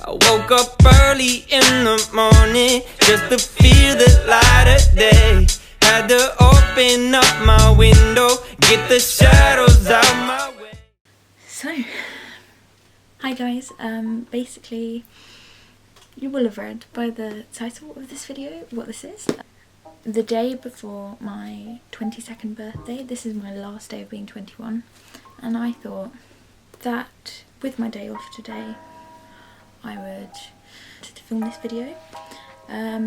I woke up early in the morning just to feel the light of day. Had to open up my window, get the shadows out my way. So, hi guys, basically you will have read by the title of this video what this is. The day before my 22nd birthday, this is my last day of being 21, and I thought that with my day off today I would film this video.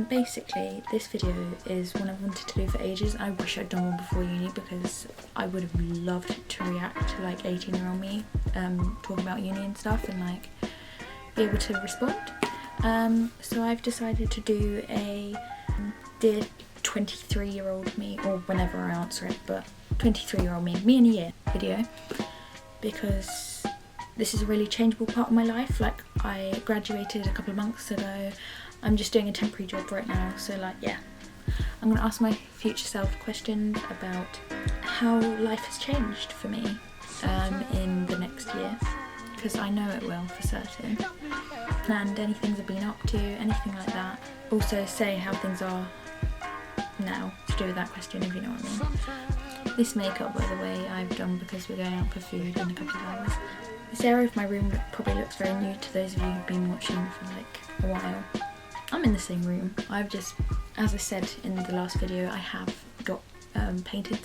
Basically this video is one I've wanted to do for ages. I wish I'd done one before uni because I would have loved to react to like 18-year-old me talking about uni and stuff and like be able to respond. So I've decided to do a dear 23-year-old me, or whenever I answer it, but 23-year-old me in a year video, because this is a really changeable part of my life. Like, I graduated a couple of months ago, I'm just doing a temporary job right now, so like, yeah. I'm going to ask my future self questions about how life has changed for me in the next year, because I know it will for certain, and any things I've been up to, anything like that. Also say how things are now to do with that question, if you know what I mean. This makeup, by the way, I've done because we're going out for food in a couple of hours. This area of my room probably looks very new to those of you who've been watching for like a while. I'm in the same room. I've just, as I said in the last video, I have got painted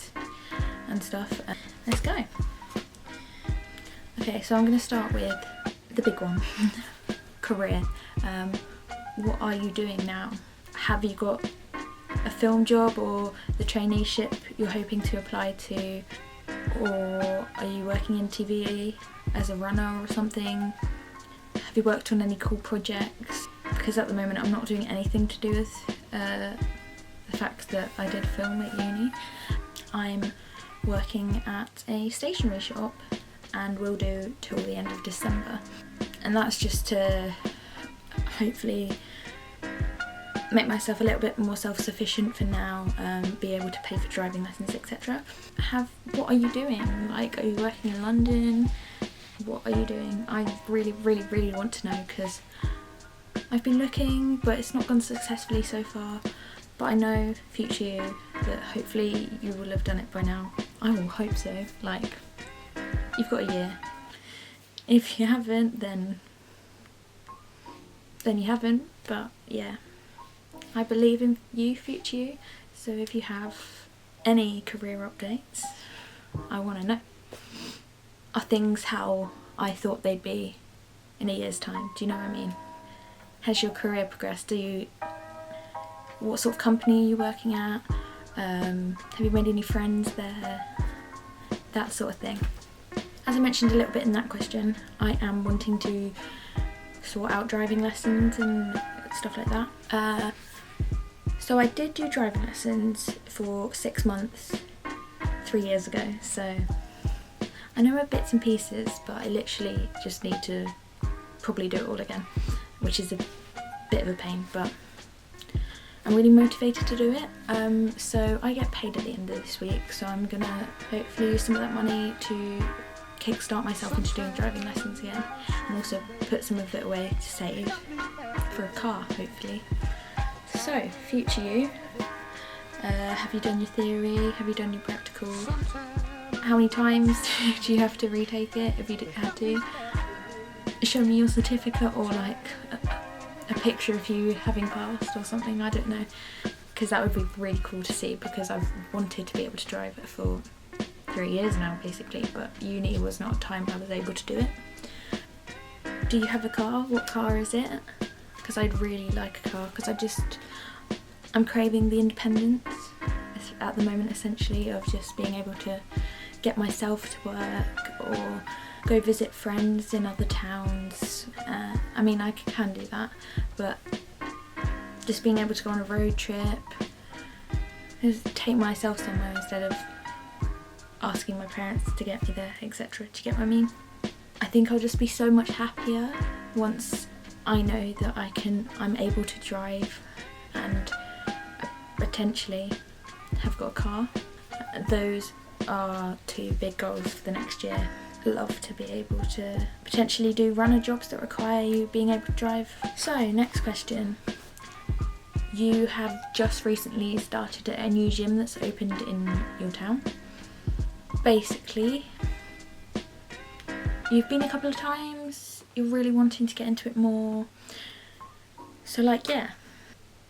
and stuff. Let's go. Okay, so I'm going to start with the big one. Career. What are you doing now? Have you got a film job or the traineeship you're hoping to apply to, or are you working in TV as a runner or something? Have you worked on any cool projects? Because at the moment I'm not doing anything to do with the fact that I did film at uni. I'm working at a stationery shop and will do till the end of December, and that's just to hopefully make myself a little bit more self-sufficient for now, be able to pay for driving lessons, etc. What are you doing? Like, are you working in London? What are you doing? I really want to know, because I've been looking but it's not gone successfully so far. But I know future you that hopefully you will have done it by now. I will hope so. Like, you've got a year. If you haven't, then you haven't. But yeah, I believe in you, future you. So if you have any career updates, I want to know. Are things how I thought they'd be in a year's time? Do you know what I mean? Has your career progressed? What sort of company are you working at? Have you made any friends there? That sort of thing. As I mentioned a little bit in that question, I am wanting to sort out driving lessons and stuff like that. So I did do driving lessons for 6 months 3 years ago, so I know my bits and pieces, but I literally just need to probably do it all again, which is a bit of a pain, but I'm really motivated to do it. So I get paid at the end of this week, so I'm gonna hopefully use some of that money to kickstart myself into doing driving lessons again, and also put some of it away to save for a car, hopefully. So, future you, have you done your theory? Have you done your practical? How many times do you have to retake it if you had to? Show me your certificate, or like a picture of you having passed or something, I don't know, because that would be really cool to see, because I've wanted to be able to drive it for 3 years now basically, but uni was not a time I was able to do it. Do you have a car? What car is it? Because I'd really like a car, because I'm craving the independence at the moment, essentially, of just being able to get myself to work or go visit friends in other towns. I mean, I can do that, but just being able to go on a road trip, just take myself somewhere instead of asking my parents to get me there, etc. Do you get what I mean? I think I'll just be so much happier once I know that I'm able to drive and potentially have got a car. Those are 2 big goals for the next year. Love to be able to potentially do runner jobs that require you being able to drive. So next question. You have just recently started at a new gym that's opened in your town. Basically, you've been a couple of times, you're really wanting to get into it more. So like, yeah,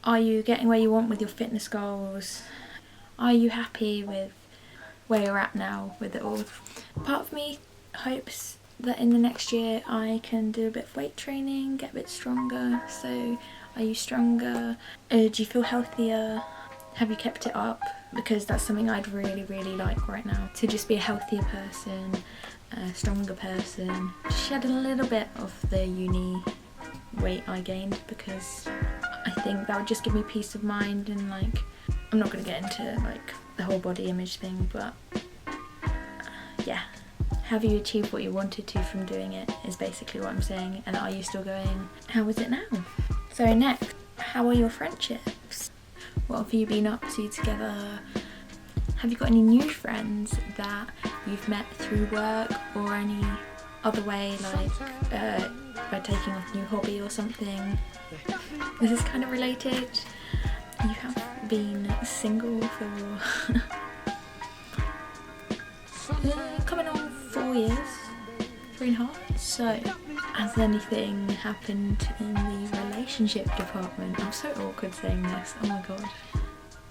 are you getting where you want with your fitness goals? Are you happy with where you're at now with it all? Part of me hopes that in the next year I can do a bit of weight training, get a bit stronger. So are you stronger? Do you feel healthier? Have you kept it up? Because that's something I'd really like right now, to just be a healthier person, a stronger person, shed a little bit of the uni weight I gained, because I think that would just give me peace of mind. And like, I'm not going to get into like the whole body image thing, but yeah, have you achieved what you wanted to from doing it is basically what I'm saying. And are you still going? How is it now? So next, how are your friendships? What have you been up to together? Have you got any new friends that you've met through work or any other way, like by taking up a new hobby or something? This is kind of related. You have been single for coming on 4 years, 3.5. So has anything happened in the relationship department? I'm so awkward saying this, oh my god.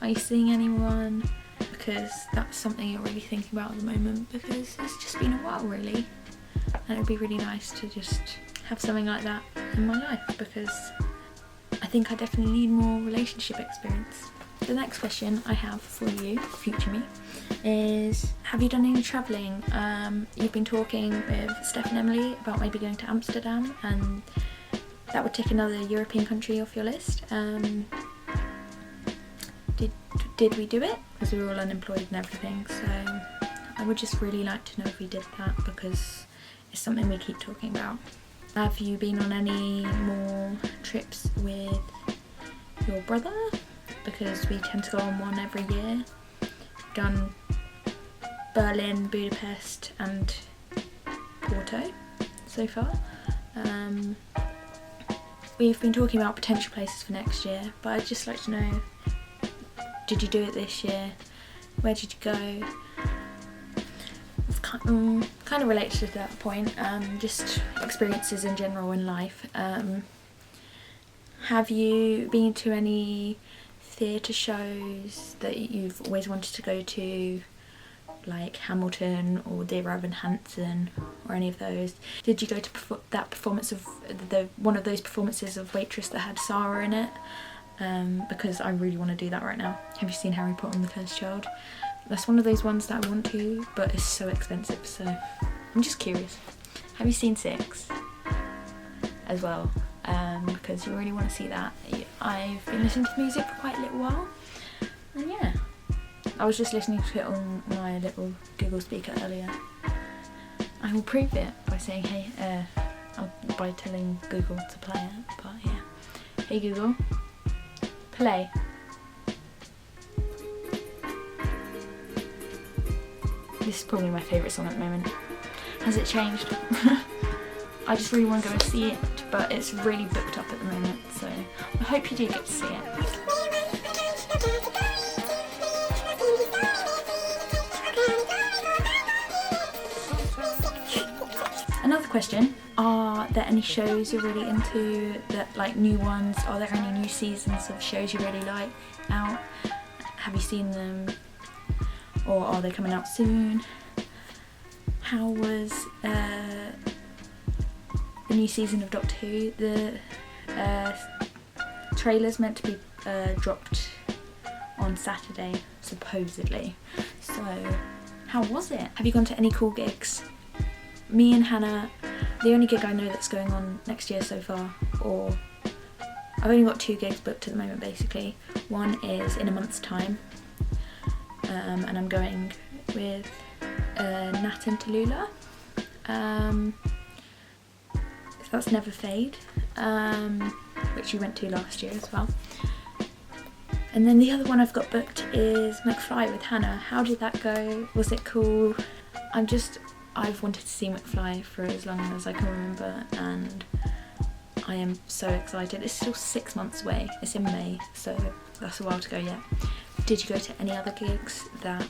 Are you seeing anyone? Because that's something you're really thinking about at the moment, because it's just been a while really, and it would be really nice to just have something like that in my life, because I think I definitely need more relationship experience. The next question I have for you, future me, is have you done any travelling? You've been talking with Steph and Emily about maybe going to Amsterdam, and that would take another European country off your list. Did we do it? Because we were all unemployed and everything, so I would just really like to know if we did that, because it's something we keep talking about. Have you been on any more trips with your brother? Because we tend to go on one every year. Done Berlin, Budapest and Porto so far. We've been talking about potential places for next year, but I'd just like to know, did you do it this year? Where did you go? It's kind of related to that point, just experiences in general in life. Have you been to any theatre shows that you've always wanted to go to, like Hamilton or Dear Evan Hansen or any of those? Did you go to that performance of one of those performances of Waitress that had Sarah in it? Because I really want to do that right now. Have you seen Harry Potter and the Cursed Child? That's one of those ones that I want to, but it's so expensive, so I'm just curious. Have you seen 6 as well? Because you really want to see that. I've been listening to music for quite a little while, and yeah, I was just listening to it on my little Google speaker earlier. I will prove it by saying hey, by telling Google to play it, but yeah. Hey Google, play. This is probably my favourite song at the moment. Has it changed? I just really want to go and see it, but it's really booked up at the moment, so I hope you do get to see it. Another question, are there any shows you're really into, that like new ones? Are there any new seasons of shows you really like out? Have you seen them? Or are they coming out soon? How was the new season of Doctor Who? The trailer's meant to be dropped on Saturday, supposedly. So, how was it? Have you gone to any cool gigs? Me and Hannah, the only gig I know that's going on next year so far, or I've only got 2 gigs booked at the moment basically. One is in a month's time, and I'm going with Nat and Tallulah. That's Never Fade, which we went to last year as well. And then the other one I've got booked is McFly with Hannah. How did that go? Was it cool? I'm just I've wanted to see McFly for as long as I can remember, and I am so excited. It's still 6 months away. It's in May, so that's a while to go yet. Did you go to any other gigs that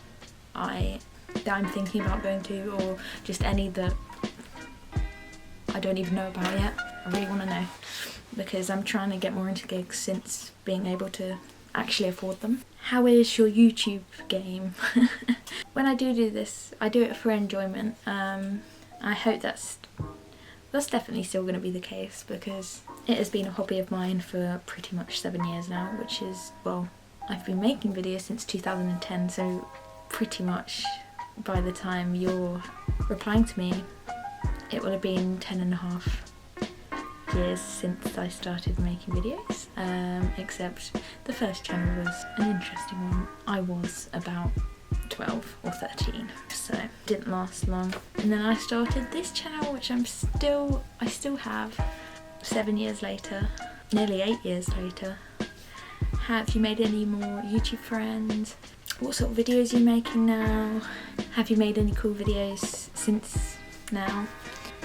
I'm thinking about going to, or just any that I don't even know about yet? I really want to know, because I'm trying to get more into gigs since being able to actually afford them. How is your YouTube game? When I do this, I do it for enjoyment. I hope that's definitely still going to be the case, because it has been a hobby of mine for pretty much 7 years now, which is, well, I've been making videos since 2010, so pretty much by the time you're replying to me, it will have been 10.5 years since I started making videos, except the first channel was an interesting one. I was about 12 or 13, so it didn't last long. And then I started this channel, which I still have 7 years later, nearly 8 years later. Have you made any more YouTube friends? What sort of videos are you making now? Have you made any cool videos since now?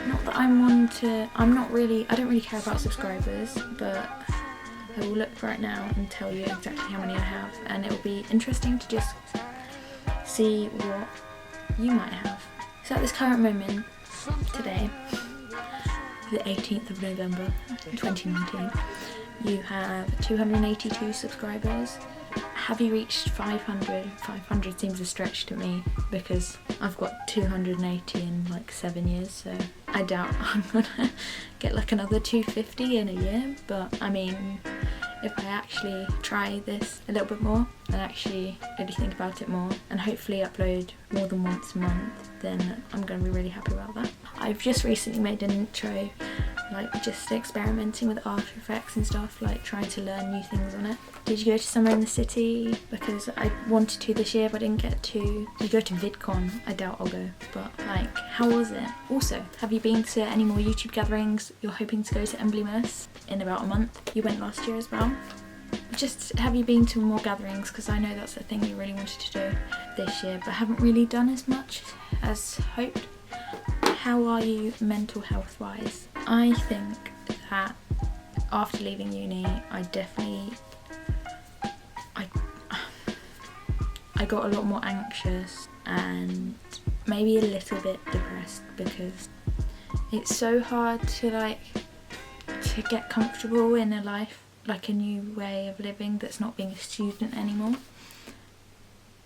Not that I don't really care about subscribers, but I will look right now and tell you exactly how many I have, and it will be interesting to just see what you might have. So at this current moment, today, the 18th of November 2019, you have 282 subscribers. Have you reached 500? 500 seems a stretch to me, because I've got 280 in like 7 years, so I doubt I'm gonna get like another 250 in a year. But I mean, if I actually try this a little bit more and actually really think about it more, and hopefully upload more than once a month, then I'm going to be really happy about that. I've just recently made an intro, like just experimenting with After Effects and stuff, like trying to learn new things on it. Did you go to somewhere in the city? Because I wanted to this year but didn't get to. You go to VidCon? I doubt I'll go, but like, how was it? Also, have you been to any more YouTube gatherings? You're hoping to go to Emblemus in about a month. You went last year as well. Just have you been to more gatherings? Because I know that's the thing you really wanted to do this year but haven't really done as much as hoped. How are you mental health wise? I think that after leaving uni, I got a lot more anxious and maybe a little bit depressed, because it's so hard to get comfortable in a life, like a new way of living that's not being a student anymore.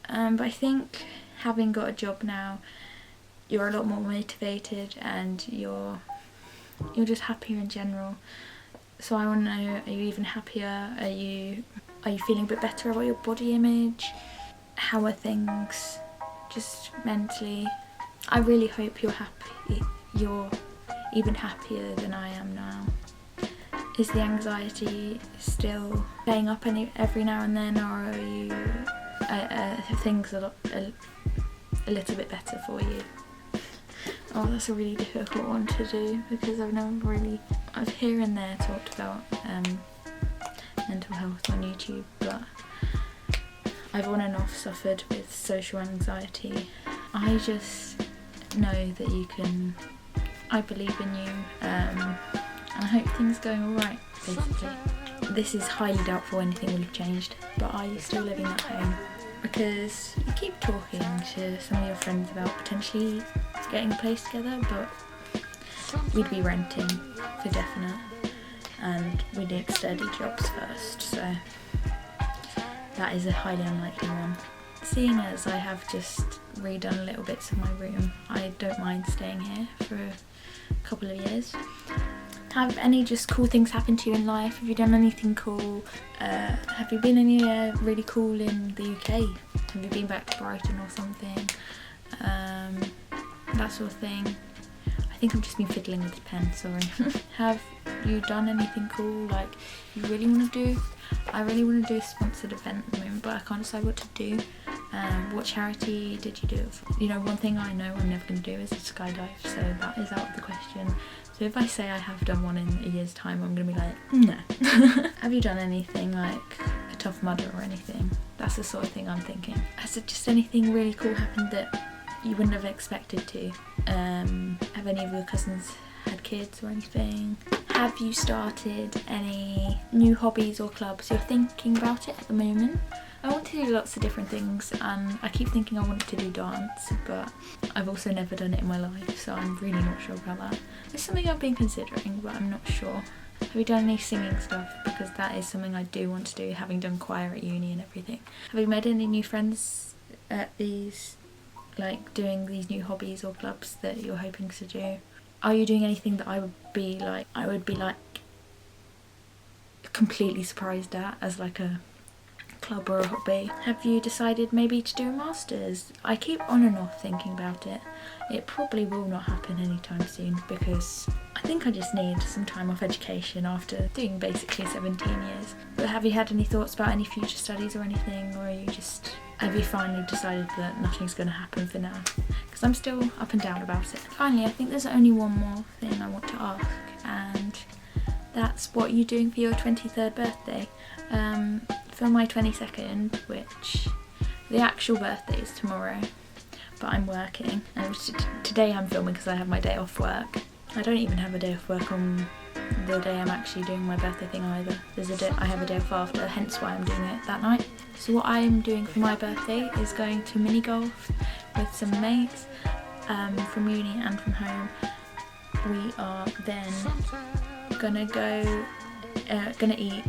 But I think having got a job now, you're a lot more motivated and you're just happier in general. So I want to know, are you even happier? Are you feeling a bit better about your body image? How are things just mentally? I really hope you're happy. You're even happier than I am now. Is the anxiety still playing up every now and then, or are things a little bit better for you? Oh, that's a really difficult one to do, because I've here and there talked about mental health on YouTube, but I've on and off suffered with social anxiety. I just know that you can. I believe in you, and I hope things are going alright, basically. This is highly doubtful anything will have changed, but are you still living at home? Because you keep talking to some of your friends about potentially getting a place together, but we'd be renting for definite, and we need steady jobs first, so that is a highly unlikely one. Seeing as I have just redone little bits of my room, I don't mind staying here for a couple of years. Have any just cool things happened to you in life? Have you done anything cool? Have you been anywhere really cool in the UK? Have you been back to Brighton or something? That sort of thing. I think I've just been fiddling with the pen, sorry. Have you done anything cool, like you really want to do? I really want to do a sponsored event at the moment, but I can't decide what to do. What charity did you do it for? You know, one thing I know I'm never going to do is a skydive, so that is out of the question. So if I say I have done one in a year's time, I'm going to be like, no. Have you done anything like a Tough Mudder or anything? That's the sort of thing I'm thinking. Has it just anything really cool happened that you wouldn't have expected to? Have any of your cousins had kids or anything? Have you started any new hobbies or clubs? You're thinking about it at the moment. I want to do lots of different things, and I keep thinking I want to do dance, but I've also never done it in my life, so I'm really not sure about that. It's something I've been considering, but I'm not sure. Have you done any singing stuff? Because that is something I do want to do, having done choir at uni and everything. Have you made any new friends at these, like doing these new hobbies or clubs that you're hoping to do? Are you doing anything that I would be like completely surprised at as like a club or a hobby? Have you decided maybe to do a master's? I keep on and off thinking about it. It probably will not happen anytime soon because I think I just need some time off education after doing basically 17 years. But have you had any thoughts about any future studies or anything, or have you finally decided that nothing's going to happen for now? Because I'm still up and down about it. Finally, I think there's only one more thing I want to ask, and that's what you're doing for your 23rd birthday. For my 22nd, which the actual birthday is tomorrow, but I'm working, and today I'm filming because I have my day off work. I don't even have a day off work on the day I'm actually doing my birthday thing either. I have a day off after, hence why I'm doing it that night. So what I'm doing for my birthday is going to mini golf with some mates from uni and from home. We are then gonna eat,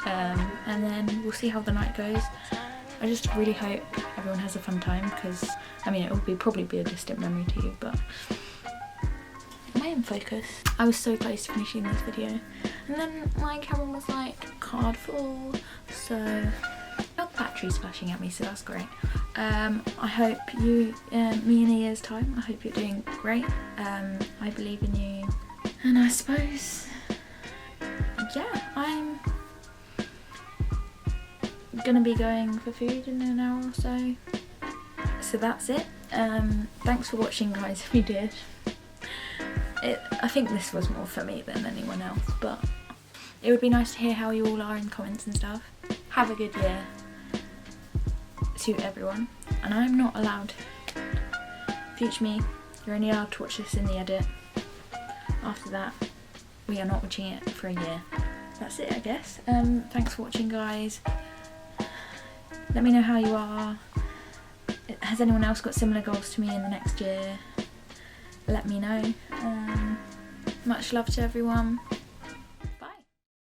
and then we'll see how the night goes. I just really hope everyone has a fun time, because I mean it will probably be a distant memory to you, but am I in focus? I was so close to finishing this video, and then my camera was like card full, so now the battery's flashing at me, so that's great. I hope me in a year's time, I hope you're doing great. I believe in you, and I suppose, yeah, I'm gonna be going for food in an hour or so. So that's it. Thanks for watching, guys, if you did. I think this was more for me than anyone else, but it would be nice to hear how you all are in the comments and stuff. Have a good year to everyone, and I'm not allowed, future me, you're only allowed to watch this in the edit. After that, we are not watching it for a year. That's it, I guess. Thanks for watching, guys. Let me know how you are. Has anyone else got similar goals to me in the next year? Let me know. Much love to everyone.